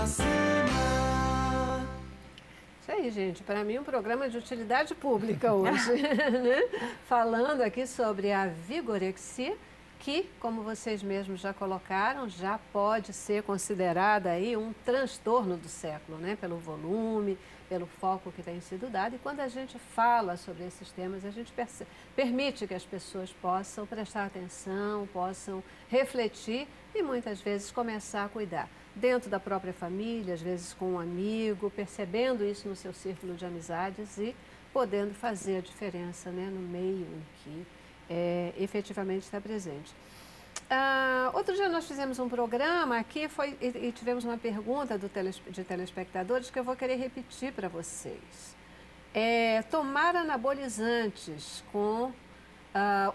Isso aí, gente. Para mim, um programa de utilidade pública hoje, né? Falando aqui sobre a vigorexia, que, como vocês mesmos já colocaram, já pode ser considerada aí um transtorno do século, né? Pelo volume, pelo foco que tem sido dado. E quando a gente fala sobre esses temas, a gente permite que as pessoas possam prestar atenção, possam refletir e muitas vezes começar a cuidar. Dentro da própria família, às vezes com um amigo, percebendo isso no seu círculo de amizades e podendo fazer a diferença, né, no meio em que efetivamente está presente. Outro dia nós fizemos um programa aqui e tivemos uma pergunta de telespectadores que eu vou querer repetir para vocês. Tomar anabolizantes com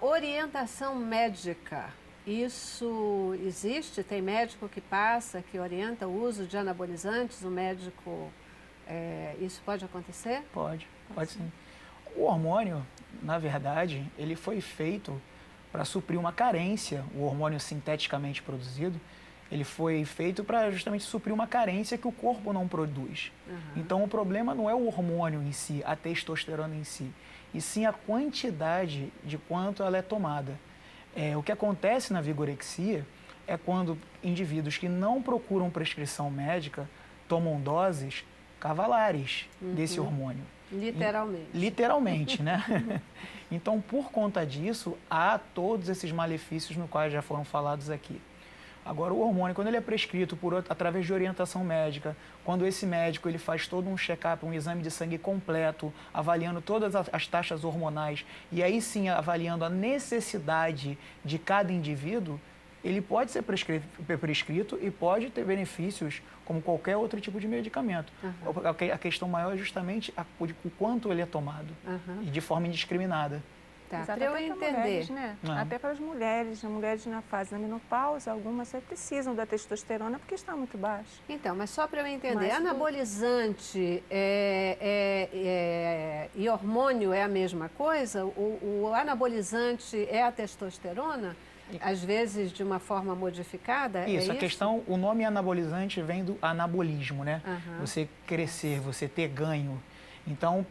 orientação médica. Isso existe? Tem médico que passa, que orienta o uso de anabolizantes? O médico, isso pode acontecer? Pode sim. O hormônio, na verdade, ele foi feito para suprir uma carência. O hormônio sinteticamente produzido, ele foi feito para justamente suprir uma carência que o corpo não produz. Então, o problema não é o hormônio em si, a testosterona em si, e sim a quantidade de quanto ela é tomada. O que acontece na vigorexia é quando indivíduos que não procuram prescrição médica tomam doses cavalares desse hormônio. Literalmente. Literalmente, né? Então, por conta disso, há todos esses malefícios no quais já foram falados aqui. Agora, o hormônio, quando ele é prescrito através de orientação médica, quando esse médico ele faz todo um check-up, um exame de sangue completo, avaliando todas as taxas hormonais e aí sim avaliando a necessidade de cada indivíduo, ele pode ser prescrito e pode ter benefícios como qualquer outro tipo de medicamento. A questão maior é justamente o quanto ele é tomado e de forma indiscriminada. Tá, para eu entender. Mulheres, né? Até para as mulheres na fase da menopausa, algumas precisam da testosterona porque está muito baixa. Então, mas só para eu entender, anabolizante e hormônio é a mesma coisa? O anabolizante é a testosterona? Às vezes de uma forma modificada? Isso, a questão, o nome anabolizante vem do anabolismo, né? Você crescer, você ter ganho. Então,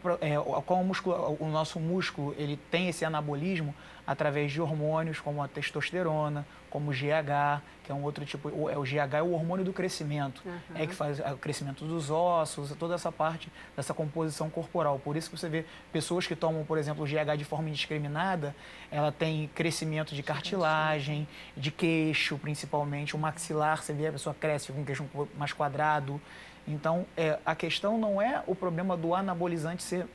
o nosso músculo ele tem esse anabolismo através de hormônios como a testosterona, como o GH, que é um outro tipo, o GH é o hormônio do crescimento, é que faz o crescimento dos ossos, toda essa parte dessa composição corporal. Por isso que você vê pessoas que tomam, por exemplo, o GH de forma indiscriminada, ela tem crescimento de cartilagem, de queixo principalmente, o maxilar, você vê a pessoa cresce com um queixo mais quadrado. Então, a questão não é o problema do anabolizante ser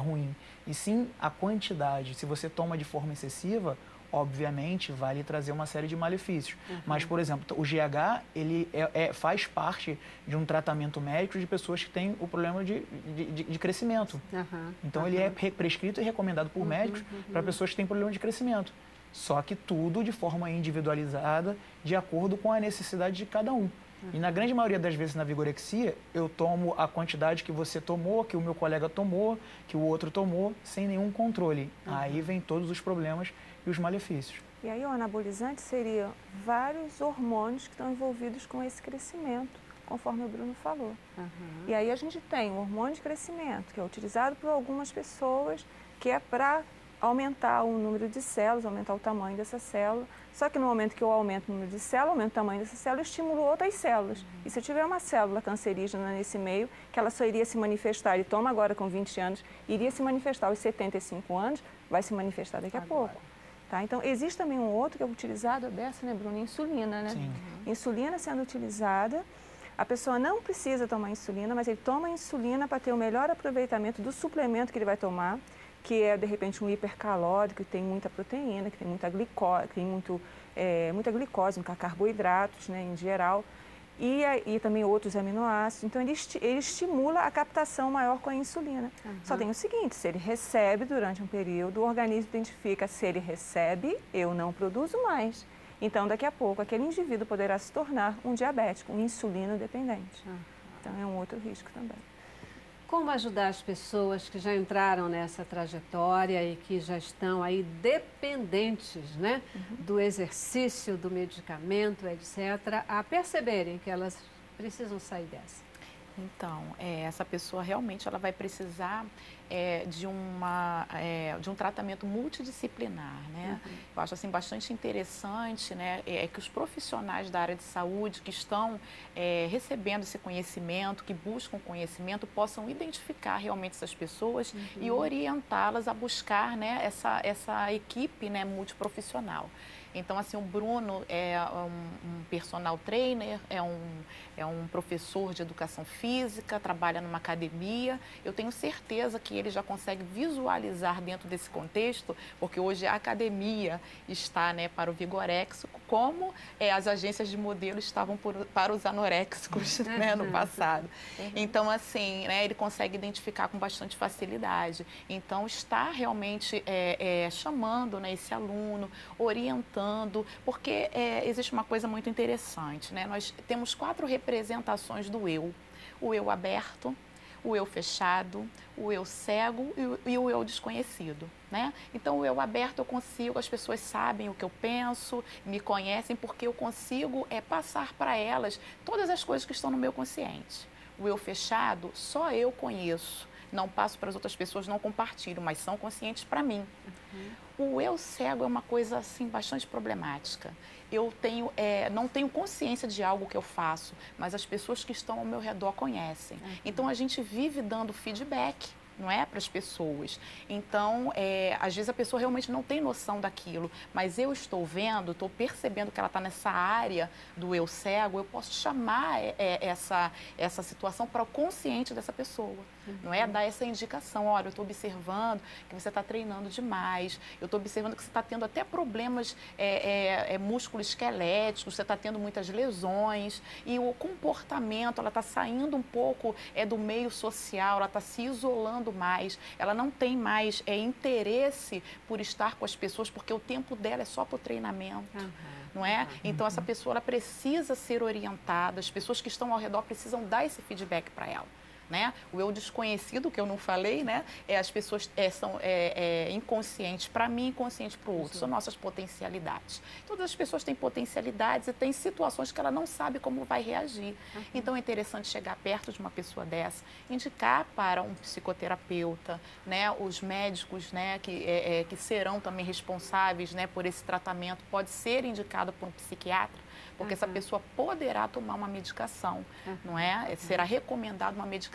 ruim, e sim a quantidade. Se você toma de forma excessiva, obviamente, vai lhe trazer uma série de malefícios. Mas, por exemplo, o GH, ele faz parte de um tratamento médico de pessoas que têm o problema de crescimento. Então, ele é prescrito e recomendado por médicos para pessoas que têm problema de crescimento. Só que tudo de forma individualizada, de acordo com a necessidade de cada um. E na grande maioria das vezes na vigorexia, eu tomo a quantidade que você tomou, que o meu colega tomou, que o outro tomou, sem nenhum controle. Aí vem todos os problemas e os malefícios. E aí o anabolizante seria vários hormônios que estão envolvidos com esse crescimento, conforme o Bruno falou. E aí a gente tem o hormônio de crescimento, que é utilizado por algumas pessoas, que é para aumentar o número de células, aumentar o tamanho dessa célula. Só que no momento que eu aumento o número de células, aumento o tamanho dessa célula, eu estimulo outras células. E se eu tiver uma célula cancerígena nesse meio, que ela só iria se manifestar, e toma agora com 20 anos, iria se manifestar aos 75 anos, vai se manifestar daqui a pouco. Tá? Então, existe também um outro que é utilizado, dessa, né, Bruno? Insulina, né? Sim. Insulina sendo utilizada, a pessoa não precisa tomar insulina, mas ele toma insulina para ter o melhor aproveitamento do suplemento que ele vai tomar, que é, de repente, um hipercalórico, que tem muita proteína, que tem muita glicose, muita glicose, muita carboidratos, né, em geral, e também outros aminoácidos. Então, ele estimula a captação maior com a insulina. Só tem o seguinte, se ele recebe durante um período, o organismo identifica, se ele recebe, eu não produzo mais. Então, daqui a pouco, aquele indivíduo poderá se tornar um diabético, um insulino dependente. Então, é um outro risco também. Como ajudar as pessoas que já entraram nessa trajetória e que já estão aí dependentes, né, do exercício, do medicamento, etc., a perceberem que elas precisam sair dessa? Então, essa pessoa realmente ela vai precisar de um tratamento multidisciplinar, né? Eu acho assim bastante interessante, né, que os profissionais da área de saúde que estão recebendo esse conhecimento, que buscam conhecimento, possam identificar realmente essas pessoas e orientá-las a buscar, né, essa equipe, né, multiprofissional. Então, assim, o Bruno é um personal trainer, é um professor de educação física, trabalha numa academia. Eu tenho certeza que ele já consegue visualizar dentro desse contexto, porque hoje a academia está, né, para o vigoréxico, como as agências de modelo estavam para os anoréxicos, né, no passado. Então, assim, né, ele consegue identificar com bastante facilidade. Então, está realmente chamando, né, esse aluno, orientando, porque existe uma coisa muito interessante, né? Nós temos 4 representações do eu: o eu aberto, o eu fechado, o eu cego e o eu desconhecido, né? Então, o eu aberto eu consigo, as pessoas sabem o que eu penso, me conhecem, porque eu consigo passar para elas todas as coisas que estão no meu consciente. O eu fechado, só eu conheço, não passo para as outras pessoas, não compartilho, mas são conscientes para mim. O eu cego é uma coisa assim bastante problemática. Eu não tenho consciência de algo que eu faço, mas as pessoas que estão ao meu redor conhecem. Então, a gente vive dando feedback, não é, para as pessoas. Então, às vezes a pessoa realmente não tem noção daquilo, mas eu estou vendo, estou percebendo que ela está nessa área do eu cego, eu posso chamar essa situação para o consciente dessa pessoa, não é? Dar essa indicação: olha, eu estou observando que você está treinando demais, eu estou observando que você está tendo até problemas músculo-esqueléticos, você está tendo muitas lesões, e o comportamento, ela está saindo um pouco do meio social, ela está se isolando mais, ela não tem mais interesse por estar com as pessoas, porque o tempo dela é só para o treinamento, não é? Então, essa pessoa ela precisa ser orientada, as pessoas que estão ao redor precisam dar esse feedback para ela. Né? O eu desconhecido, que eu não falei, né? As pessoas são inconscientes para mim, inconscientes para o outro, são nossas potencialidades. Todas as pessoas têm potencialidades e têm situações que ela não sabe como vai reagir. Então, é interessante chegar perto de uma pessoa dessa, indicar para um psicoterapeuta, né? Os médicos, né? Que serão também responsáveis, né? Por esse tratamento, pode ser indicado por um psiquiatra, porque essa pessoa poderá tomar uma medicação, não é? Será recomendada uma medicação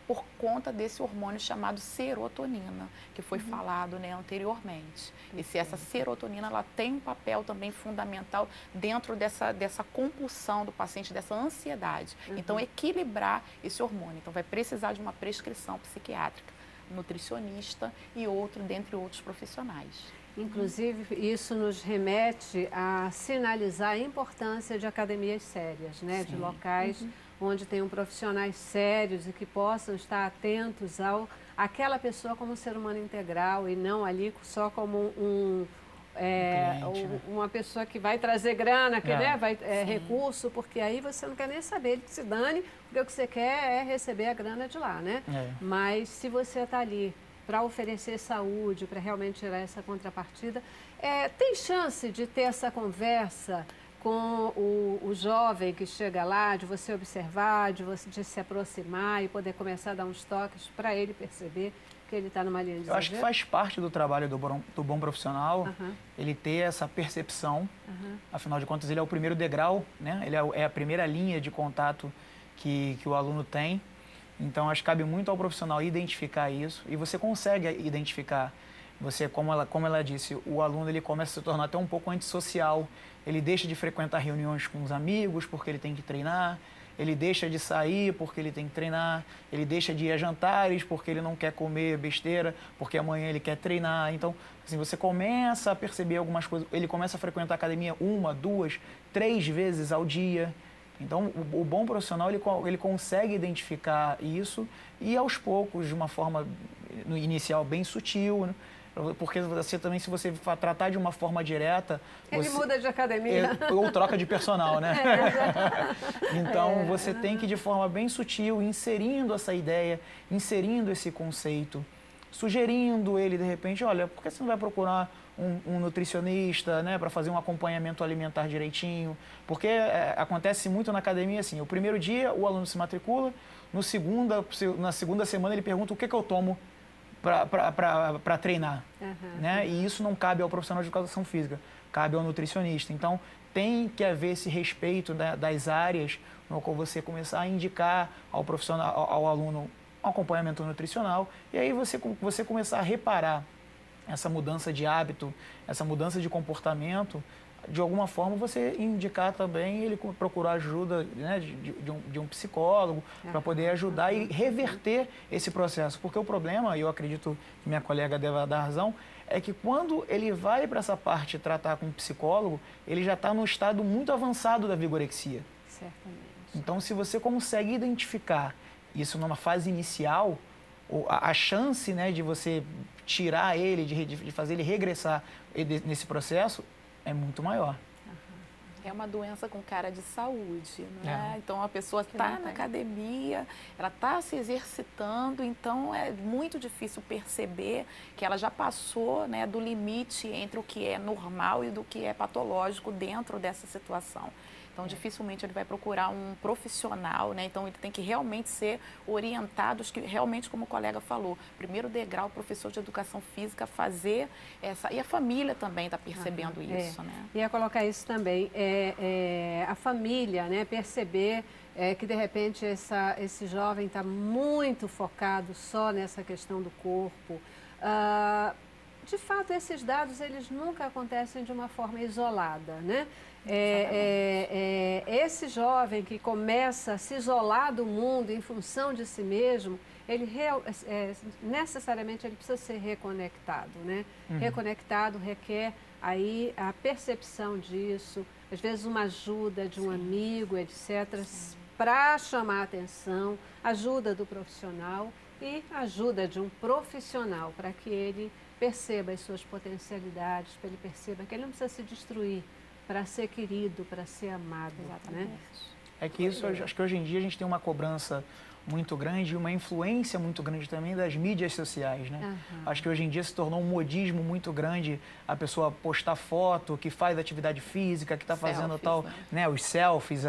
por conta desse hormônio chamado serotonina, que foi falado, né, anteriormente. Essa serotonina, ela tem um papel também fundamental dentro dessa compulsão do paciente, dessa ansiedade. Então, equilibrar esse hormônio. Então, vai precisar de uma prescrição psiquiátrica, nutricionista e dentre outros profissionais. Inclusive, isso nos remete a sinalizar a importância de academias sérias, né? De locais onde tenham profissionais sérios e que possam estar atentos àquela pessoa como um ser humano integral e não ali só como uma pessoa que vai trazer grana, que recurso, porque aí você não quer nem saber, ele se dane, porque o que você quer é receber a grana de lá, né? Mas se você está ali para oferecer saúde, para realmente tirar essa contrapartida, tem chance de ter essa conversa com o jovem que chega lá, de você observar, de se aproximar e poder começar a dar uns toques para ele perceber que ele está numa linha de Eu acho que faz parte do trabalho do bom profissional ele ter essa percepção. Afinal de contas, ele é o primeiro degrau, né? Ele é a primeira linha de contato que o aluno tem. Então, acho que cabe muito ao profissional identificar isso, e você consegue identificar. Você, como ela disse, o aluno ele começa a se tornar até um pouco antissocial, ele deixa de frequentar reuniões com os amigos porque ele tem que treinar, ele deixa de sair porque ele tem que treinar, ele deixa de ir a jantares porque ele não quer comer besteira, porque amanhã ele quer treinar. Então, assim, você começa a perceber algumas coisas, ele começa a frequentar a academia 1, 2, 3 vezes ao dia. Então, o bom profissional, ele consegue identificar isso e, aos poucos, de uma forma no inicial bem sutil, né? Porque você também, se você tratar de uma forma direta... Ele muda de academia. Ou troca de personal, né? Então, você tem que, de forma bem sutil, inserindo essa ideia, inserindo esse conceito, sugerindo ele, de repente, olha, por que você não vai procurar um nutricionista, né, para fazer um acompanhamento alimentar direitinho, porque acontece muito na academia assim, o primeiro dia o aluno se matricula, na segunda semana ele pergunta o que eu tomo para treinar, né? E isso não cabe ao profissional de educação física, cabe ao nutricionista. Então, tem que haver esse respeito, né, das áreas no qual você começar a indicar ao profissional, ao aluno, um acompanhamento nutricional, e aí você começar a reparar essa mudança de hábito, essa mudança de comportamento, de alguma forma você indicar também ele procurar ajuda, né, de um psicólogo para poder ajudar e reverter esse processo. Porque o problema, e eu acredito que minha colega deva dar razão, é que quando ele vai para essa parte tratar com um psicólogo, ele já está num estado muito avançado da vigorexia. Certamente. Então, se você consegue identificar isso numa fase inicial, a chance, né, de você tirar ele, de fazer ele regressar nesse processo, é muito maior. É uma doença com cara de saúde, né? Então, a pessoa está na academia, ela está se exercitando, então é muito difícil perceber que ela já passou, né, do limite entre o que é normal e do que é patológico dentro dessa situação. Então, dificilmente ele vai procurar um profissional, né? Então, ele tem que realmente ser orientado, que realmente, como o colega falou, primeiro degrau, o professor de educação física fazer essa... E a família também está percebendo isso, né? Ia colocar isso também, a família, né? Perceber que, de repente, esse jovem está muito focado só nessa questão do corpo. De fato, esses dados, eles nunca acontecem de uma forma isolada, né? Esse jovem que começa a se isolar do mundo em função de si mesmo, ele necessariamente ele precisa ser reconectado, né? Reconectado requer aí a percepção disso, às vezes uma ajuda de um amigo, etc., para chamar a atenção, ajuda do profissional e ajuda de um profissional para que ele perceba as suas potencialidades, para ele perceba que ele não precisa se destruir para ser querido, para ser amado. Exatamente. Né? É que isso, acho que hoje em dia a gente tem uma cobrança muito grande e uma influência muito grande também das mídias sociais, né? Acho que hoje em dia se tornou um modismo muito grande a pessoa postar foto, que faz atividade física, que está fazendo tal, né? Os selfies,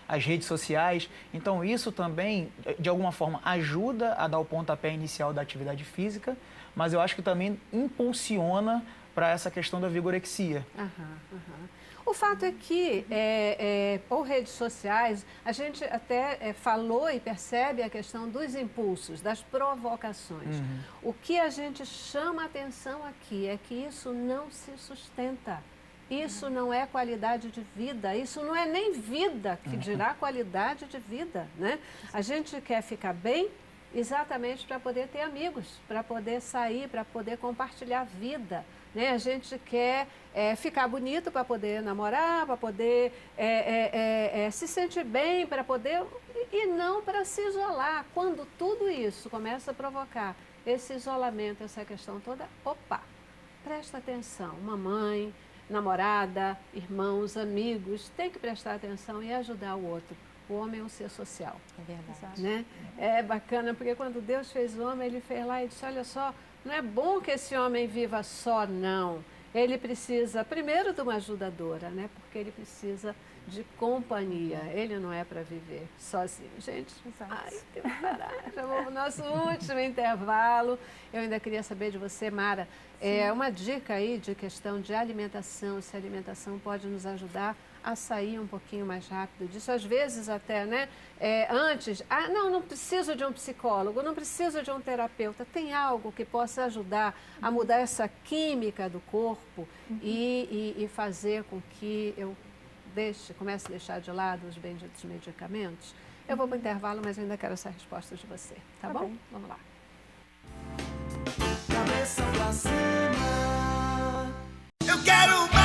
as redes sociais. Então isso também, de alguma forma, ajuda a dar o pontapé inicial da atividade física, mas eu acho que também impulsiona para essa questão da vigorexia. O fato é que, por redes sociais, a gente até falou e percebe a questão dos impulsos, das provocações. O que a gente chama a atenção aqui é que isso não se sustenta. Isso não é qualidade de vida, isso não é nem vida, que dirá qualidade de vida, né? A gente quer ficar bem exatamente para poder ter amigos, para poder sair, para poder compartilhar vida. Né? A gente quer ficar bonito para poder namorar, para poder se sentir bem, para poder... E não para se isolar. Quando tudo isso começa a provocar esse isolamento, essa questão toda, opa, presta atenção. Mamãe, namorada, irmãos, amigos, tem que prestar atenção e ajudar o outro. O homem é um ser social. É verdade. Né? É bacana, porque quando Deus fez o homem, ele fez lá e disse, olha só, não é bom que esse homem viva só, não. Ele precisa, primeiro, de uma ajudadora, né? Porque ele precisa de companhia. Ele não é para viver sozinho. Gente, ai, tem que parar. Já vamos para o nosso último intervalo. Eu ainda queria saber de você, Mara, uma dica aí de questão de alimentação, se a alimentação pode nos ajudar a sair um pouquinho mais rápido disso. Às vezes até, né, antes, não preciso de um psicólogo, não preciso de um terapeuta. Tem algo que possa ajudar a mudar essa química do corpo e fazer com que eu comece a deixar de lado os benditos medicamentos? Eu vou para o intervalo, mas ainda quero essa resposta de você. Tá bom? Bem. Vamos lá. Cabeça pra cima. Eu quero mais.